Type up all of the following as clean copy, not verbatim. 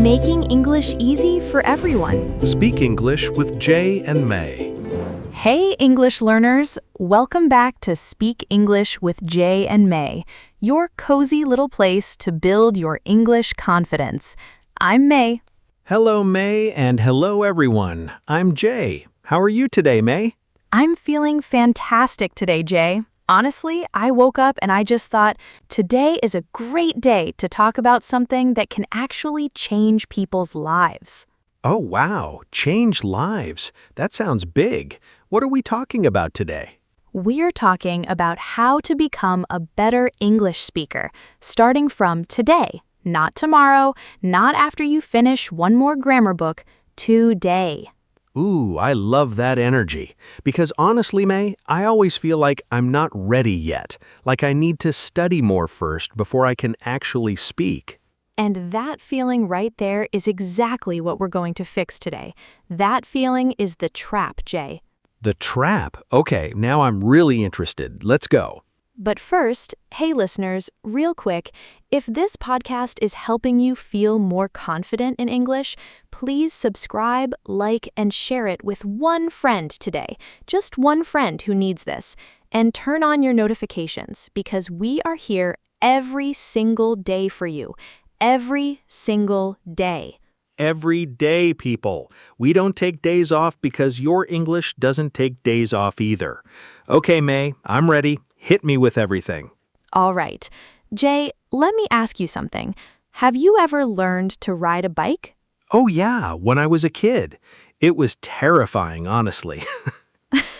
making English easy for everyone. Speak English with Jay and May. Hey, English learners! Welcome back to Speak English with Jay and May, your cozy little place to build your English confidence. I'm May. Hello, May, and hello, everyone. I'm Jay. How are you today, May? I'm feeling fantastic today, Jay. Honestly, I woke up and I just thought, today is a great day to talk about something that can actually change people's lives. Oh, wow. Change lives. That sounds big. What are we talking about today? We're talking about how to become a better English speaker, starting from today, not tomorrow, not after you finish one more grammar book, today. Ooh, I love that energy. Because honestly, May, I always feel like I'm not ready yet. Like I need to study more first before I can actually speak. And that feeling right there is exactly what we're going to fix today. That feeling is the trap, Jay. The trap? Okay, now I'm really interested. Let's go. But first, hey listeners, real quick, if this podcast is helping you feel more confident in English, please subscribe, like, and share it with one friend today. Just one friend who needs this. And turn on your notifications because we are here every single day for you. Every single day. Every day, people. We don't take days off because your English doesn't take days off either. Okay, May, I'm ready. Hit me with everything. All right. Jay, let me ask you something. Have you ever learned to ride a bike? Oh yeah, when I was a kid. It was terrifying, honestly.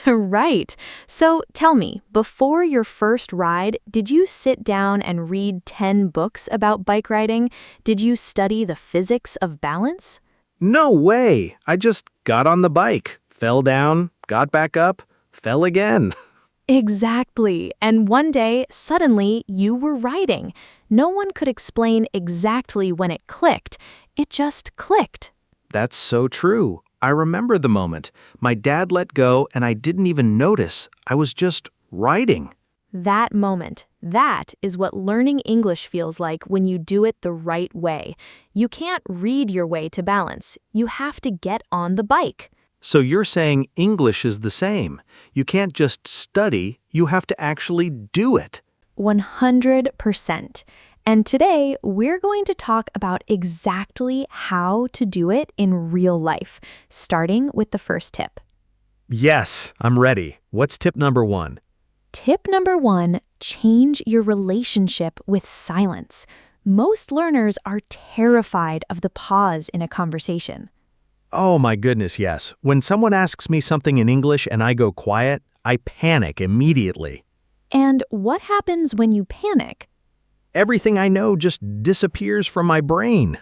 Right. So tell me, before your first ride, did you sit down and read 10 books about bike riding? Did you study the physics of balance? No way. I just got on the bike, fell down, got back up, fell again. Exactly. And one day, suddenly, you were riding. No one could explain exactly when it clicked. It just clicked. That's so true. I remember the moment. My dad let go and I didn't even notice. I was just riding. That moment, that is what learning English feels like when you do it the right way. You can't read your way to balance. You have to get on the bike. So you're saying English is the same. You can't just study, you have to actually do it. 100%. And today, we're going to talk about exactly how to do it in real life, starting with the first tip. Yes, I'm ready. What's tip number 1? Tip number 1, change your relationship with silence. Most learners are terrified of the pause in a conversation. Oh my goodness, yes. When someone asks me something in English and I go quiet, I panic immediately. And what happens when you panic? Everything I know just disappears from my brain.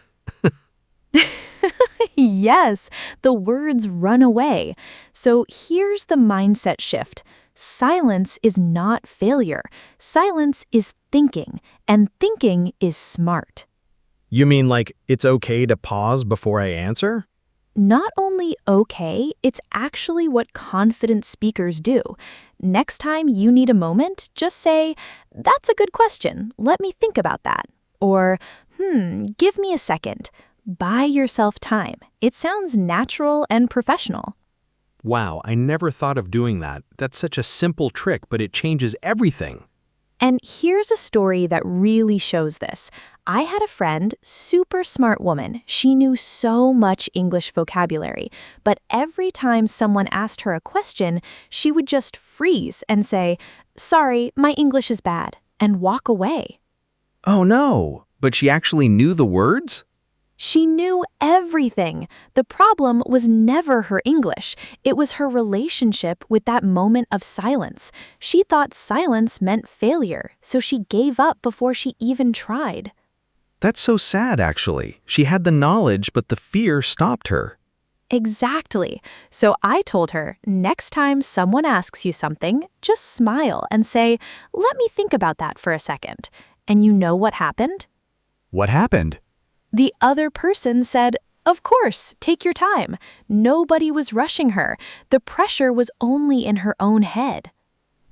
Yes, the words run away. So here's the mindset shift. Silence is not failure. Silence is thinking, and thinking is smart. You mean like it's okay to pause before I answer? Not only okay, it's actually what confident speakers do. Next time you need a moment, just say, "That's a good question. Let me think about that." Or, give me a second. Buy yourself time. It sounds natural and professional. Wow, I never thought of doing that. That's such a simple trick, but it changes everything. And here's a story that really shows this. I had a friend, super smart woman. She knew so much English vocabulary, but every time someone asked her a question, she would just freeze and say, "Sorry, my English is bad," and walk away. Oh no, but she actually knew the words? She knew everything. The problem was never her English. It was her relationship with that moment of silence. She thought silence meant failure, so she gave up before she even tried. That's so sad, actually. She had the knowledge, but the fear stopped her. Exactly. So I told her, next time someone asks you something, just smile and say, "Let me think about that for a second." And you know what happened? What happened? The other person said, "Of course, take your time." Nobody was rushing her. The pressure was only in her own head.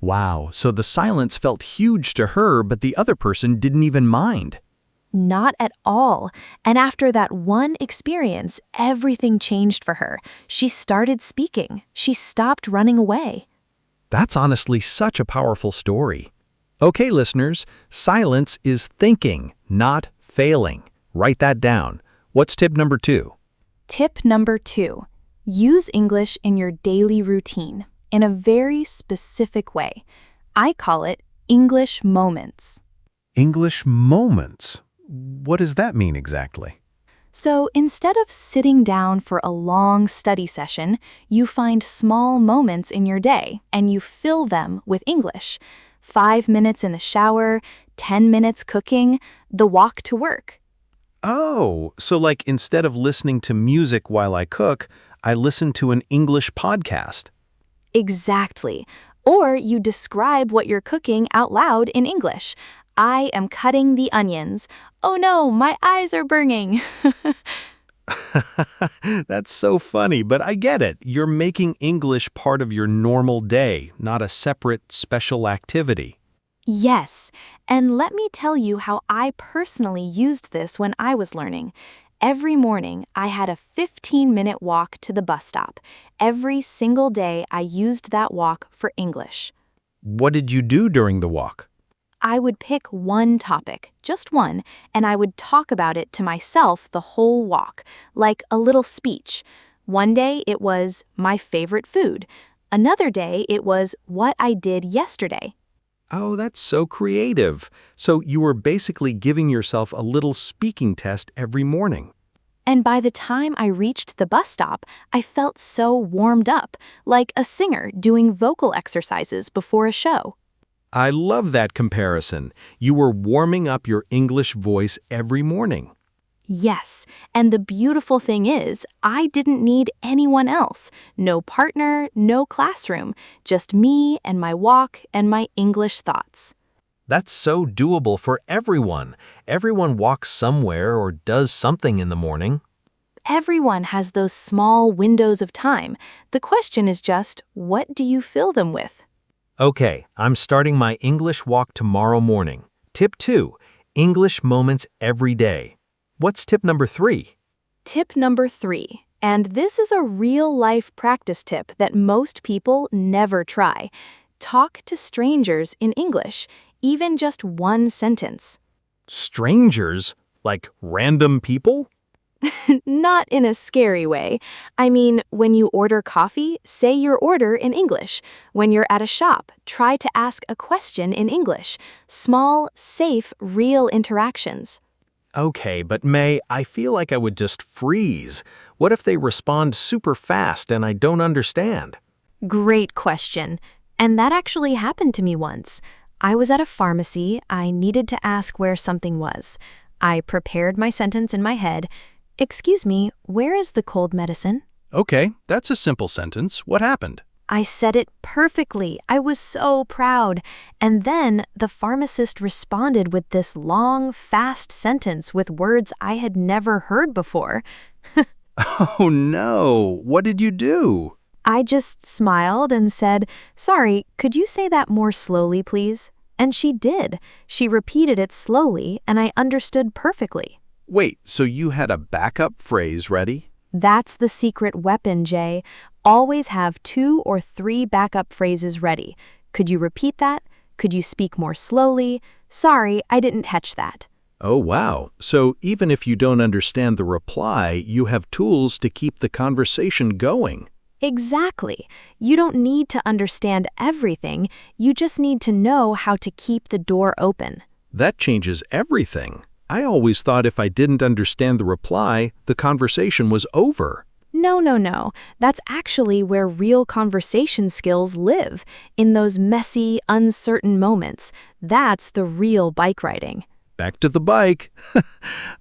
Wow, so the silence felt huge to her, but the other person didn't even mind. Not at all. And after that one experience, everything changed for her. She started speaking. She stopped running away. That's honestly such a powerful story. Okay, listeners, silence is thinking, not failing. Write that down. What's tip number 2? Tip number 2. Use English in your daily routine in a very specific way. I call it English moments. English moments. What does that mean exactly? So instead of sitting down for a long study session, you find small moments in your day and you fill them with English. 5 minutes in the shower, 10 minutes cooking, the walk to work. Oh, so like instead of listening to music while I cook, I listen to an English podcast. Exactly. Or you describe what you're cooking out loud in English. I am cutting the onions. Oh no, my eyes are burning. That's so funny, but I get it. You're making English part of your normal day, not a separate, special activity. Yes, and let me tell you how I personally used this when I was learning. Every morning, I had a 15-minute walk to the bus stop. Every single day, I used that walk for English. What did you do during the walk? I would pick one topic, just one, and I would talk about it to myself the whole walk, like a little speech. One day, it was my favorite food. Another day, it was what I did yesterday. Oh, that's so creative. So you were basically giving yourself a little speaking test every morning. And by the time I reached the bus stop, I felt so warmed up, like a singer doing vocal exercises before a show. I love that comparison. You were warming up your English voice every morning. Yes, and the beautiful thing is, I didn't need anyone else. No partner, no classroom, just me and my walk and my English thoughts. That's so doable for everyone. Everyone walks somewhere or does something in the morning. Everyone has those small windows of time. The question is just, what do you fill them with? Okay, I'm starting my English walk tomorrow morning. Tip 2, English moments every day. What's tip number 3? Tip number 3, and this is a real-life practice tip that most people never try. Talk to strangers in English, even just one sentence. Strangers? Like random people? Not in a scary way. I mean, when you order coffee, say your order in English. When you're at a shop, try to ask a question in English. Small, safe, real interactions. Okay, but May, I feel like I would just freeze. What if they respond super fast and I don't understand? Great question. And that actually happened to me once. I was at a pharmacy. I needed to ask where something was. I prepared my sentence in my head. Excuse me, where is the cold medicine? Okay, that's a simple sentence. What happened? I said it perfectly. I was so proud. And then the pharmacist responded with this long, fast sentence with words I had never heard before. Oh no, what did you do? I just smiled and said, "Sorry, could you say that more slowly, please?" And she did. She repeated it slowly, and I understood perfectly. Wait, so you had a backup phrase ready? That's the secret weapon, Jay. Always have 2 or 3 backup phrases ready. Could you repeat that? Could you speak more slowly? Sorry, I didn't catch that. Oh wow, so even if you don't understand the reply, you have tools to keep the conversation going. Exactly. You don't need to understand everything. You just need to know how to keep the door open. That changes everything. I always thought if I didn't understand the reply, the conversation was over. No. That's actually where real conversation skills live, in those messy, uncertain moments. That's the real bike riding. Back to the bike.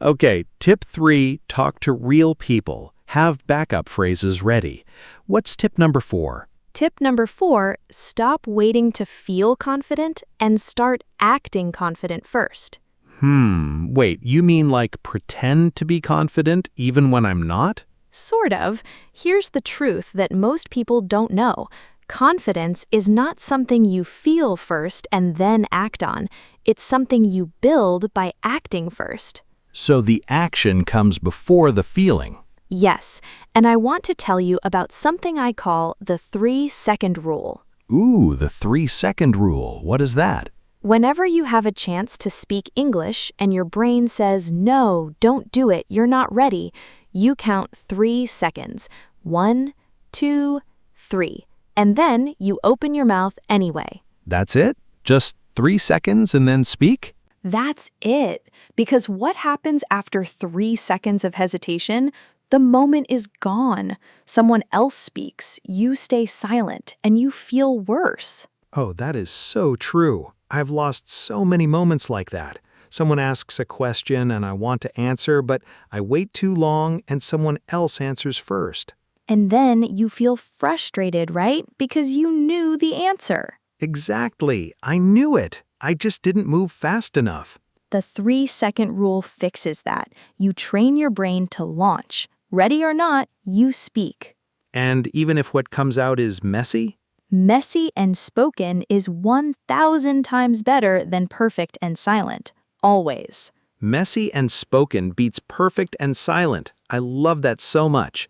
Okay, tip 3, talk to real people. Have backup phrases ready. What's tip number 4? Tip number 4, stop waiting to feel confident and start acting confident first. Wait, you mean like pretend to be confident even when I'm not? Sort of. Here's the truth that most people don't know. Confidence is not something you feel first and then act on. It's something you build by acting first. So the action comes before the feeling. Yes, and I want to tell you about something I call the 3-second rule. Ooh, the 3-second rule. What is that? Whenever you have a chance to speak English and your brain says, no, don't do it, you're not ready, you count 3 seconds. 1, 2, 3. And then you open your mouth anyway. That's it? Just 3 seconds and then speak? That's it. Because what happens after 3 seconds of hesitation? The moment is gone. Someone else speaks, you stay silent, and you feel worse. Oh, that is so true. I've lost so many moments like that. Someone asks a question and I want to answer, but I wait too long and someone else answers first. And then you feel frustrated, right? Because you knew the answer. Exactly. I knew it. I just didn't move fast enough. The 3-second rule fixes that. You train your brain to launch. Ready or not, you speak. And even if what comes out is messy? Messy and spoken is 1,000 times better than perfect and silent. Always. Messy and spoken beats perfect and silent. I love that so much.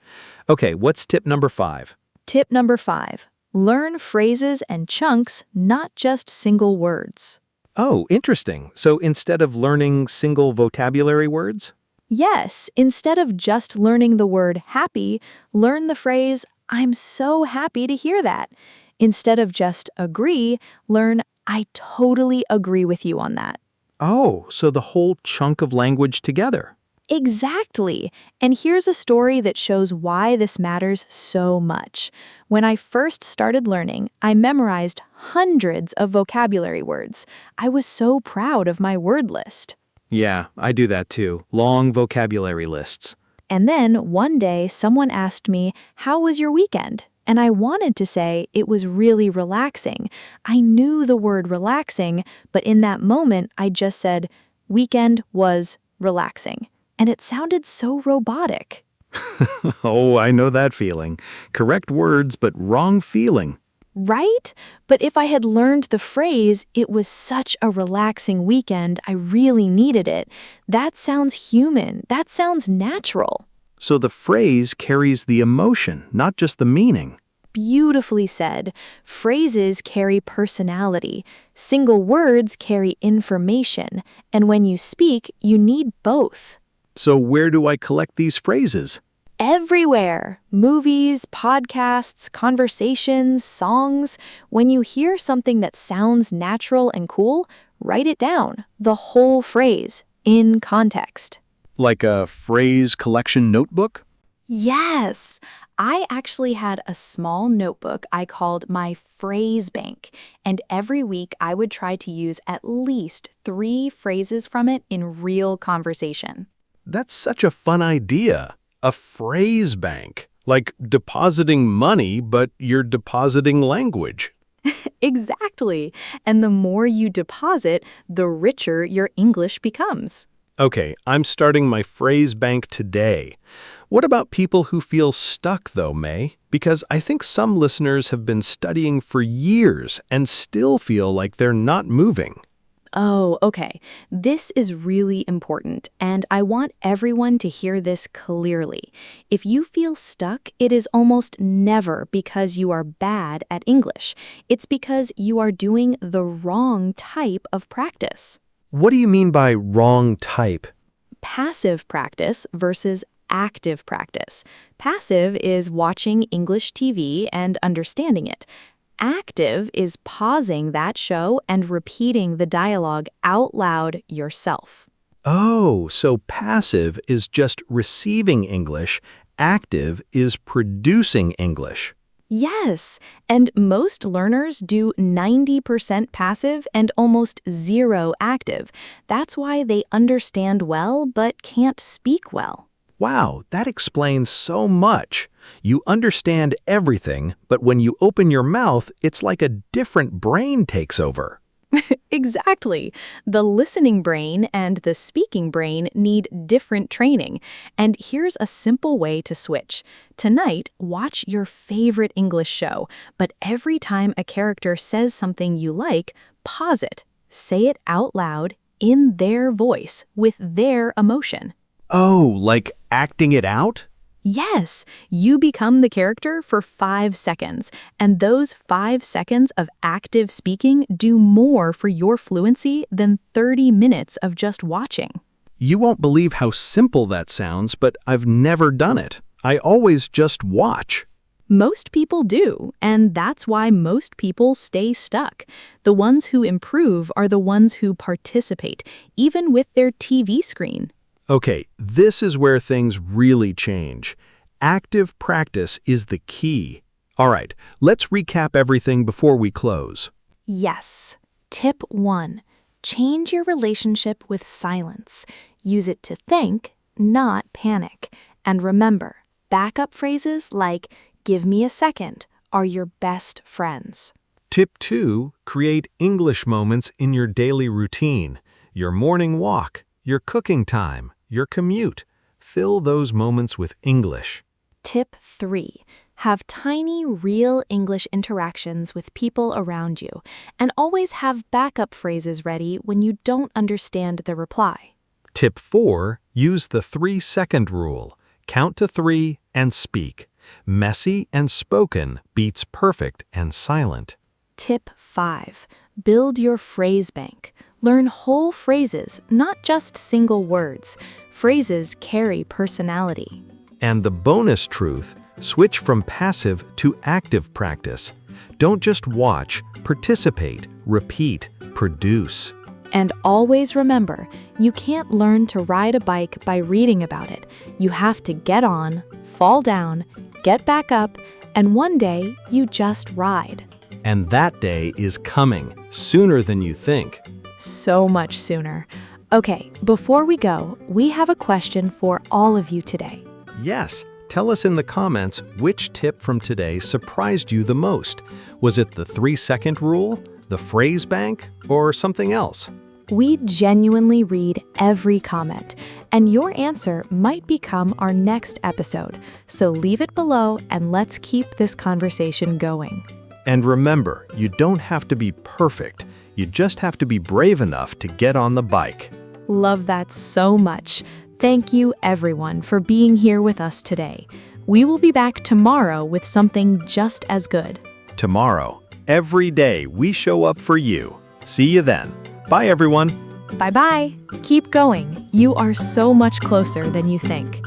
Okay, what's tip number 5? Tip number 5. Learn phrases and chunks, not just single words. Oh, interesting. So instead of learning single vocabulary words? Yes, instead of just learning the word happy, learn the phrase, I'm so happy to hear that. Instead of just agree, learn, I totally agree with you on that. Oh, so the whole chunk of language together. Exactly. And here's a story that shows why this matters so much. When I first started learning, I memorized hundreds of vocabulary words. I was so proud of my word list. Yeah, I do that too. Long vocabulary lists. And then one day someone asked me, how was your weekend? And I wanted to say it was really relaxing. I knew the word relaxing, but in that moment I just said, weekend was relaxing. And it sounded so robotic. Oh, I know that feeling. Correct words, but wrong feeling. Right? But if I had learned the phrase, it was such a relaxing weekend, I really needed it, that sounds human. That sounds natural. So the phrase carries the emotion, not just the meaning. Beautifully said. Phrases carry personality. Single words carry information. And when you speak, you need both. So where do I collect these phrases? Everywhere. Movies, podcasts, conversations, songs. When you hear something that sounds natural and cool, write it down. The whole phrase, in context. Like a phrase collection notebook? Yes. I actually had a small notebook I called my phrase bank, and every week I would try to use at least 3 phrases from it in real conversation. That's such a fun idea. A phrase bank. Like depositing money, but you're depositing language. Exactly. And the more you deposit, the richer your English becomes. Okay, I'm starting my phrase bank today. What about people who feel stuck, though, May? Because I think some listeners have been studying for years and still feel like they're not moving. Oh, okay. This is really important, and I want everyone to hear this clearly. If you feel stuck, it is almost never because you are bad at English. It's because you are doing the wrong type of practice. What do you mean by wrong type? Passive practice versus active practice. Passive is watching English TV and understanding it. Active is pausing that show and repeating the dialogue out loud yourself. Oh, so passive is just receiving English, active is producing English. Yes, and most learners do 90% passive and almost 0 active. That's why they understand well but can't speak well. Wow, that explains so much. You understand everything, but when you open your mouth, it's like a different brain takes over. Exactly. The listening brain and the speaking brain need different training. And here's a simple way to switch. Tonight, watch your favorite English show, but every time a character says something you like, pause it. Say it out loud in their voice, with their emotion. Oh, like acting it out? Yes, you become the character for 5 seconds, and those 5 seconds of active speaking do more for your fluency than 30 minutes of just watching. You won't believe how simple that sounds, but I've never done it. I always just watch. Most people do, and that's why most people stay stuck. The ones who improve are the ones who participate, even with their TV screen. Okay, this is where things really change. Active practice is the key. All right, let's recap everything before we close. Yes. Tip 1. Change your relationship with silence. Use it to think, not panic. And remember, backup phrases like, "Give me a second," are your best friends. Tip 2, create English moments in your daily routine. Your morning walk, your cooking time, your commute. Fill those moments with English. Tip 3. Have tiny, real English interactions with people around you, and always have backup phrases ready when you don't understand the reply. Tip 4, use the 3-second rule. Count to 3 and speak. Messy and spoken beats perfect and silent. Tip 5. Build your phrase bank. Learn whole phrases, not just single words. Phrases carry personality. And the bonus truth, switch from passive to active practice. Don't just watch, participate, repeat, produce. And always remember, you can't learn to ride a bike by reading about it. You have to get on, fall down, get back up, and one day you just ride. And that day is coming, sooner than you think. So much sooner. Okay, before we go, we have a question for all of you today. Yes, tell us in the comments which tip from today surprised you the most. Was it the 3-second rule, the phrase bank, or something else? We genuinely read every comment, and your answer might become our next episode. So leave it below and let's keep this conversation going. And remember, you don't have to be perfect. You just have to be brave enough to get on the bike. Love that so much. Thank you, everyone, for being here with us today. We will be back tomorrow with something just as good. Tomorrow, every day we show up for you. See you then. Bye, everyone. Bye-bye. Keep going. You are so much closer than you think.